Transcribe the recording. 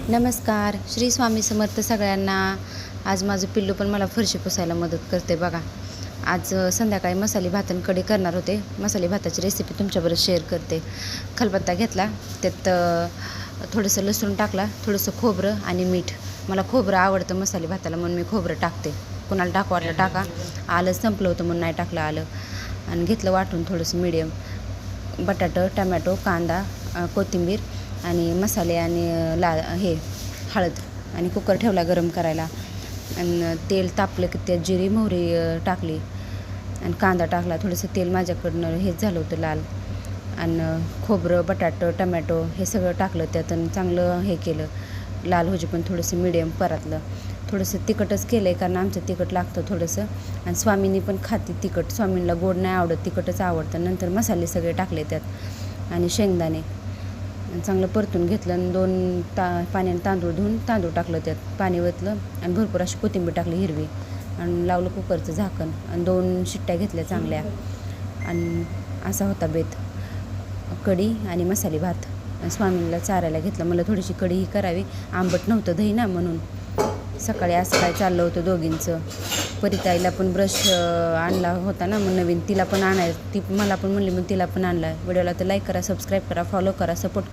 नमस्कार. श्री स्वामी समर्थ सगळ्यांना. आज माझं पिल्लू पण मला फरशी पुसायला मदत करते बघा. आज संध्याकाळी मसाले भात आणि कढी करणार होते. मसाले भाताची रेसिपी तुमच्याबरोबर शेअर करते. खलबत्ता घेतला, त्यात थोडंसं लसूण टाकला, थोडंसं खोबरं आणि मीठ. मला खोबरं आवडतं मसाले भाताला म्हणून मी खोबरं टाकते. कोणाला टाकू वाटलं टाका. आलं संपलं होतं म्हणून नाही टाकलं आलं. आणि घेतलं वाटून थोडंसं मीडियम. बटाटं, टमॅटो, कांदा, कोथिंबीर आणि मसाले आणि हळद आणि कुकर ठेवला गरम करायला. आणि तेल तापलं की त्यात जिरी मोहरी टाकली आणि कांदा टाकला. थोडंसं तेल माझ्याकडनं हेच झालं होतं लाल. आणि खोबरं, बटाटं, टमॅटो हे सगळं टाकलं त्यात आणि चांगलं हे केलं लाल होजे पण थोडंसं मिडियम परतलं. थोडंसं तिखटच केलं आहे कारण आमचं तिखट लागतं थोडंसं. आणि स्वामींनी पण खाते तिखट. स्वामींना गोड नाही आवडत, तिखटच आवडतं. नंतर मसाले सगळे टाकले त्यात आणि शेंगदाणे चांगलं परतून घेतलं आणि पाण्याने तांदूळ धुवून तांदूळ टाकलं त्यात. पाणी ओतलं आणि भरपूर अशी कोथिंबीर टाकली हिरवी आणि लावलं कुकरचं झाकण आणि 2 शिट्ट्या घेतल्या चांगल्या. आणि असा होता बेत, कढी आणि मसाले भात. स्वामींना चारायला घेतलं. मला थोडीशी कढी ही करावी, आंबट नव्हतं दही ना म्हणून. सकाळी असं काय चाललं होतं दोघींचं. परिताईला पण ब्रश आणला होता ना मग नवीन, तिला पण आणायला ती मला पण म्हणली मग तिला पण आणला. व्हिडिओला तर लाईक करा, सबस्क्राईब करा, फॉलो करा, सपोर्ट